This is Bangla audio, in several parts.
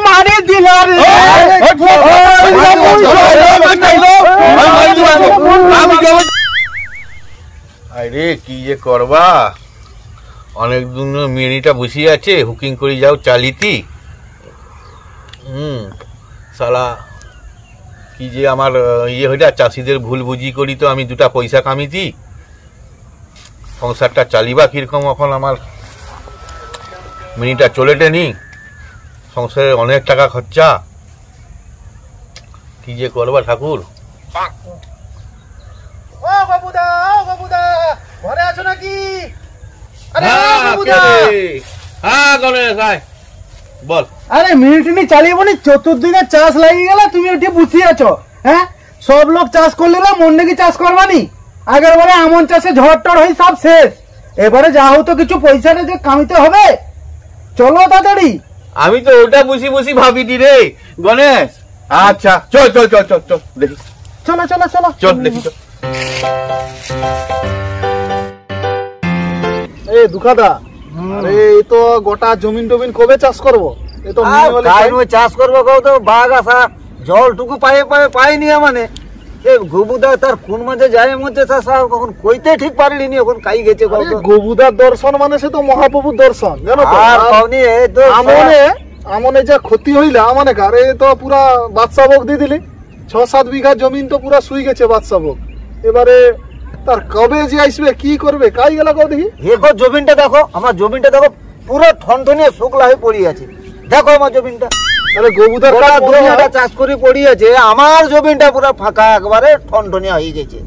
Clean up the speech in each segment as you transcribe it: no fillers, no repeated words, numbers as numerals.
মারি দিল আরে কি যে করবা, অনেক দিন মেয়েটা বসে আছে, হুকিং করে যাও চালিতি। শালা কি যে আমার ইয়ে হইটা, চাষিদের ভুল বুঝি করি তো আমি দুটা পয়সা কামিতি, সংসারটা চালিবা কিরকম। এখন আমার মিনিটা চলেটে নি, সংসারে অনেক টাকা খরচা, কি যে করবা ঠাকুর। ঘরে আছো নাকি? বল। আরে মিনিট চালিয়ে চতুর্দিনে চাষ লাগিয়ে গেল, তুমি ওটি বুঝি আছো? হ্যাঁ, সব লোক চাষ করলে মন নাকি চাষ করবানি? আগের বারে এমন চাষে ঝড় টড় হয়ে সব শেষ, এবারে যা হোক তো কিছু পয়সাটা যে কামিতে হবে, চলো তাড়াতাড়ি। আমি তো ওটা বুঝি বুঝি ভাবিনি রে গণেশ। আচ্ছা চল চল চল চল চল দেখি, চলো চলো চলো চল দেখি চল। এই দুখাদা, আরে এই তো গোটা জমিন টমিন কবে চাষ করবো? এই তো চাষ করবো তো বাঘ আসা জলটুকু পাইনি, মানে গবুদা তার কোন মাঝে যায় মধ্যে কখন কইতে ঠিক পারলিনি, এখন কাই গেছে। গবুদার দর্শন মানে সে তো মহাপ্রভুর দর্শন, জানো তো। আমনে যা ক্ষতি হইলা মানে কার, এই তো পুরা বাদশা ভোগ দিয়ে দিলি, 6-7 বিঘা জমিন তো পুরা শুই গেছে বাদশা ভোগ। এবারে তার কবে যে আসবে, কি করবে, কাই গেল কও দেখি। জমিনটা দেখো, আমার জমিনটা দেখো পুরো ঠনঠনিয়ে শুকলা হয়ে পড়ে আছে, দেখো আমার জমিনটা। আরে গবুদার চাষ করে পড়ে আছে, আমার জমিনটা পুরো ফাঁকা, একবারে ঠনঠনিয়া হয়ে গেছে।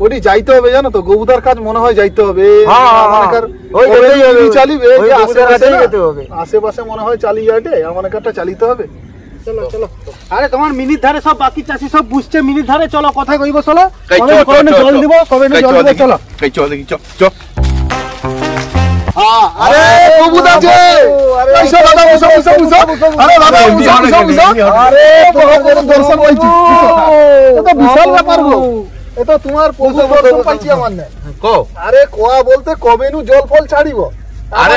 ওটি যাইতে হবে, জানো তো, গবুদার কাজ মনে হয় যাইতে হবে। আশেপাশে মনে হয় চালিয়ে যাবে, আমার একটা চালিতে হবে। চলো চলো। আরে তোমার মিনিট ধারে সব বাকি চাষি সব বুঝছে, মিনিট ধারে চলো কথা কইব। চলো জল দিব, কবে জল দিব, চলো চল দেখি চল চল। আরে গবুদা যে, আরে দাদা বুঝো বুঝো বুঝো, আরে দাদা বুঝো বুঝো বুঝো, আরে প্রভুর দর্শন পাইছি, এটা বিশাল ব্যাপার গো। এটা তোমার প্রভুর দর্শন পাইছি আমার না কো। আরে কোয়া বলতে কবেনু জল ফল ছাড়িব। আরে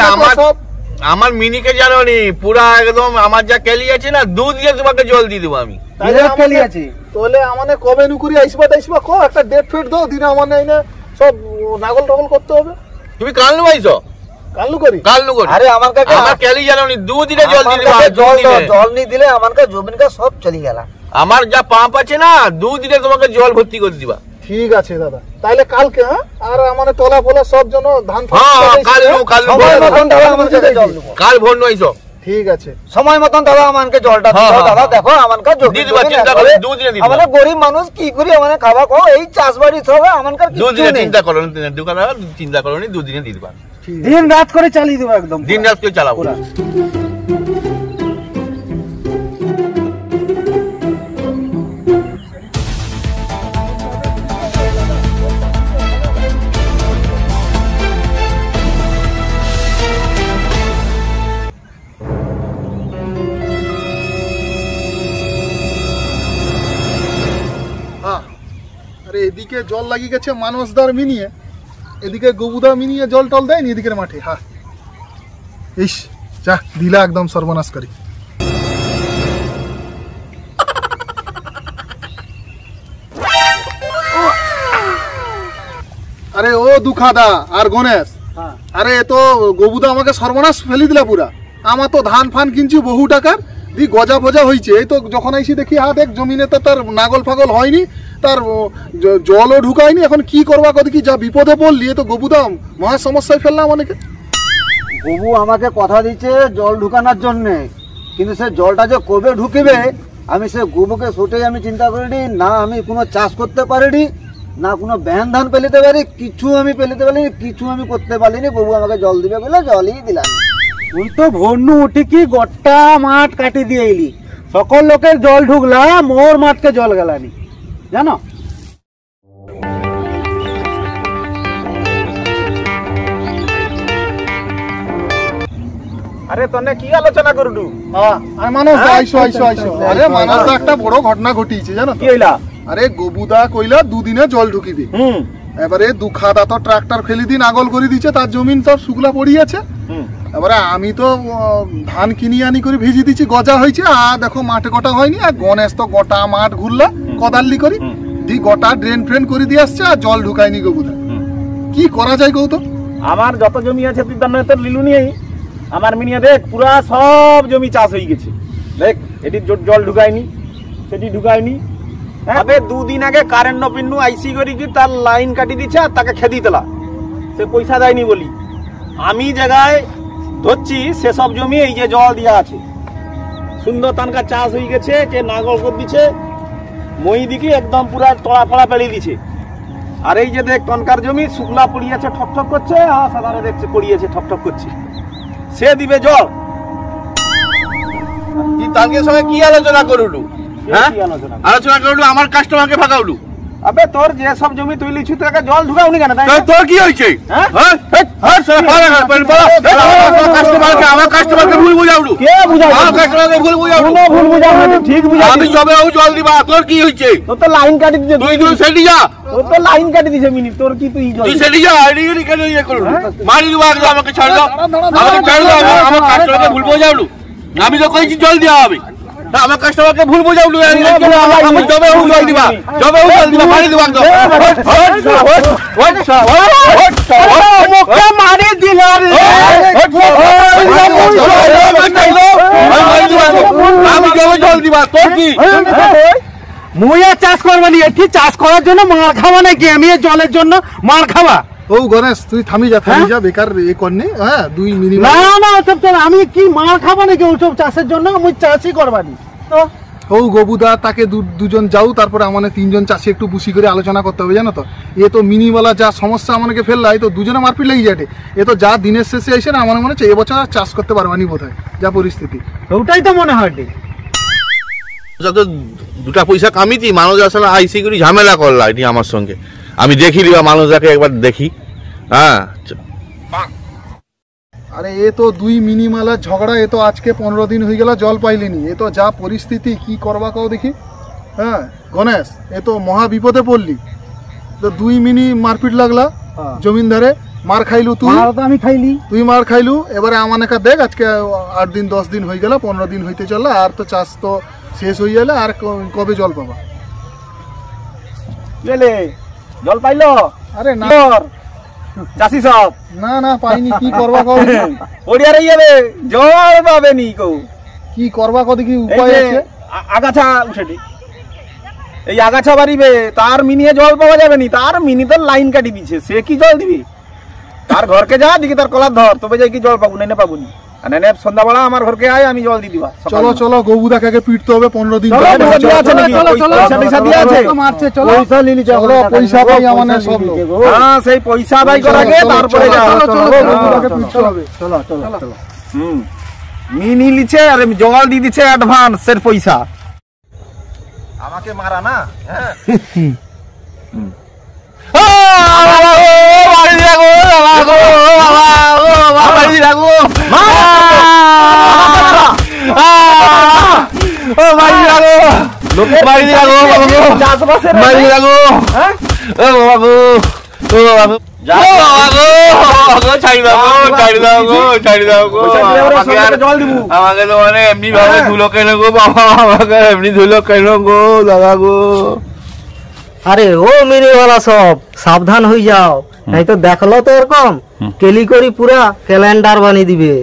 আমার মিনিকে জানো নি, পুরা একদম আমার যা কেলি আছে না, দুধ দিয়ে তোমাকে জল দিয়ে দেবো আমি। কেলি আছে তাহলে আমানে কবেনু করে আইসবা টাইসবা, কো একটা ডেট ফেট দাও, দিনে আমার নাই না সব নাগল টাগল করতে হবে। তুমি কাল নু আইছো? কালু করি, কালু করি। আরে আমার কাছে আমার কেলি জানো নি, দুধ দিয়ে জল দিয়ে দেবো। জল নি দিলে আমার কাছে জমিন কা সব চলে গেল। আমার যা পাম্প আছে না, দুধ দিয়ে তোমাকে জল ভর্তি করে দিবা। ঠিক আছে দাদা, তাইলে কালকে। হ্যাঁ, আর আমার তলা ফলা সব জন ধান কাল ভোর নয়। ঠিক আছে, সময় মতন দাদা আমাকে জলটা দাদা দেখো, আমাকে আমাদের গরিব মানুষ কি করি, আমাদের খাওয়া কো এই চাষবাড়ি হবে, আমাদের চিন্তা করো দোকান চিন্তা করো নি, দুদিনে দিয়ে দিবা। দিন রাত করে চালিয়ে দেবো, একদম দিন রাত করে চালাবো। এদিকে জল লাগি গেছে মানসদার মিনিয়ে, এদিকে গবুদা মিনিয়ে জল টল দেয়নি এদিকের মাঠে। হ্যাঁ, ইস যা দিলা একদম সর্বনাশ করি। আরে ও দুখাদা আর গণেশ, আরে তো গবুদা আমাকে সর্বনাশ ফেলি দিলা পুরা। আমার তো ধান ফান কিনছি বহু টাকার, দি গজা ফজা হয়েছে। এই তো যখন আইসি দেখি দেখ জমিনে তো তার নাগল ফাগল হয়নি, তার জলও ঢুকায়নি। এখন কি করবা কত কি, যা বিপদে পড়লি, তো গবুদা মহা সমস্যায় ফেললাম অনেকে। গবু আমাকে কথা দিচ্ছে জল ঢুকানোর জন্য, কিন্তু সে জলটা যে কবে ঢুকিবে, আমি সে গবুকে ছুটে আমি চিন্তা করিনি না, আমি কোনো চাষ করতে পারিনি না, কোনো ব্যান ধান পেলিতে পারি, কিছু আমি পেলিতে পারিনি, কিছু আমি করতে পারিনি। গবু আমাকে জল দিবে বলে জলই দিলাম। তুই তো ভন্নু উঠে কি গোটা মাঠ কাটি দিয়ে এলি, সকল লোকের জল ঢুকলা, মোর মাঠকে জল গেলানি, জানো। আরে তনে কি আলোচনা করলু? আর মানস আইসো আইসো আইসো। আরে মানস একটা বড় ঘটনা ঘটিয়েছে, জানো কি হইলা? আরে গবুদা কইলা দুদিনে জল ঢুকিবে, এবারে দুখাদা তো ট্রাক্টর ফেলি দিন আগল করে দিচ্ছে, তার জমিন সব শুকলা পড়িয়েছে। এবারে আমি তো ধান কিনি আনি করে ভিজি দিচ্ছি, গজা হয়েছে। আর দেখো মাঠে কটা হয়নি, আর গণেশ তো গোটা মাঠ ঘুরলা কদাল্লি করি দি, গোটা ড্রেন ফ্রেন করে দিয়ে আসছে, আর জল ঢুকায়নি গবুদা। কি করা যায় গৌতম? আমার যত জমি আছে তুই তার লিলু নিয়েই আমার মিনিয়ে দেখ, পুরা সব জমি চাষ হয়ে গেছে। দেখ এটি জল ঢুকায়নি, সেটি ঢুকায়নি। তবে দুদিন আগে কারেন্ট পিন্নু আইসি করি কি তার লাইন কাটি দিচ্ছে, আর তাকে খেদি তোলা, সে পয়সা দেয়নি বলি। আমি জায়গায় ধরছি সেসব জমি এই যে জল দিয়া আছে, সুন্দর তানকা চাষ হয়ে গেছে, কে নাগল করে দিচ্ছে, মই দিকে একদম পুরা তলা ফলা পেড়িয়ে দিছে। আর এই যে দেখ তনকার জমি শুকলা পড়িয়েছে, ঠকঠক করছে, আর সাধারণ দেখছে পড়িয়েছে ঠকঠক করছে, সে দিবে জল। তুই তাদের সঙ্গে কি আলোচনা করলু? হ্যাঁ, আলোচনা করলু আমার কাস্টমারকে ভাগাউলু। আবে তোর যে সব জমি তুই লিছু তোকে জল ঢুকাওনি কেন? তাই তোর কি হয়েছে? আমার কাস্টমারকে ভুল বুঝাউলু। কে বুঝাও? আমার কাস্টমারকে ভুল বুঝাউলু। ভুল বুঝাও না, ঠিক বুঝাও। আমি জবেও জল দিবা, তোর কি হয়েছে? তোর তো লাইন কাটি দিছে, তুই সেটি যা, তোর তো লাইন কাটি দিছে মিনি, তোর কি তুই জল? তুই সেটি যা, আইডি কেন ইয়ে করলু? মারি দিবা, আমাকে ছাড় দাও, আমাকে ছাড় দাও। আমার কাস্টমারকে ভুল বুঝাউলু। আমি তো কইছি জল দেওয়া হবে, আমার কাস্টমারকে ভুল বুঝাউলু। আমি জবেও জল দিবা, জবেও জল দিবা, মারি দিবা একদম। মুখে মারি দিল রে। আমি জবে জল দিবা, তোর কি? মুইয়া চাষ করবো নি, এটি চাষ করার জন্য মার খাওয়া নাকি? আমি জলের জন্য মার খাওয়া? ও গণেশ তুই থামি যা, থামি যা, বেকার এ করনি। হ্যাঁ, দুই মিনিট না না, ওসব চল, আমি কি মার খাবো নাকি ওসব চাষের জন্য? আমি চাষই করবানি। ও গবুদা, তাকে দুজন যাও, তারপরে আমাদের তিনজন চাষি একটু বুসি করে আলোচনা করতে হবে, জানো তো। এ তো মিনিওয়ালা যা সমস্যা আমাকে ফেললা, এই তো দুজনে মারপিট লেগে যাটে। এ তো যা দিনের শেষে এসে না, আমার মনে হচ্ছে এবছর আর চাষ করতে পারবানি বোধ হয়, যা পরিস্থিতি। ওটাই তো মনে হয়। যত দুটা পয়সা কামিতি, মানুষ আসলে আইসি করি ঝামেলা করলা এটি আমার সঙ্গে। আমি দেখি দিবা মানুষটাকে একবার দেখি। হ্যাঁ, আরে এ তো দুই মিনিমালার ঝগড়া, এ তো আজকে 15 দিন হয়ে গেল জল পাইলিনি। এ তো যা পরিস্থিতি, কি করবা কাও দেখি। হ্যাঁ গণেশ, এ তো মহা বিপদে পড়লি। তো দুই মিনি মারপিট লাগলা জমিন ধারে, মার খাইলু তুই, আমি খাইলি, তুই মার খাইলু। এবারে আমার একা দেখ, আজকে 8 দিন 10 দিন হয়ে গেল, 15 দিন হইতে চললা, আর তো চাষ তো শেষ হয়ে গেলে, আর কবে জল পাবা? গেলে জল পাইলো? আরে না চাষি সব না না পাইনি, কি করবা কও? ওড়িয়ারে যাবে, জল পাবে নি কও। কি করবা কও দেখি, উপায় আছে? আগাছা উঠেটি, এই আগাছা বাড়িবে, তার মিনিয়ে জল পাওয়া যাবে নি। তার মিনি তো লাইন কাটি দিছে, সে কি জল দিবি? তার ঘরকে যা, দিকে তার কলার ধর, তবে যাই কি জল পাবো, না পাবো নি। সন্ধ্যাবেলা আমার ঘরকে আয়, আমি জল দিয়ে দিবা। চলো চলো, গবুদাকে পিটতে হবে 15 দিন। পয়সা পাই আমাদের সব লোক। হ্যাঁ, সেই পয়সা বাই করাকে তারপরে মিনি লিছে, আর জল দিয়ে দিচ্ছে অ্যাডভান্সের পয়সা। আমাকে মারা না। আমাকে তো মানে এমনি ভাবে ধুলো কেন গো বাবা, আমাকে এমনি ধুলো কেন গো দাদা গো। আরে ও মিনিওয়ালা সব সাবধান হয়ে যাও, নাই তো দেখলো তো এরকম কেলি করি পুরা ক্যালেন্ডার বানিয়ে দিবে।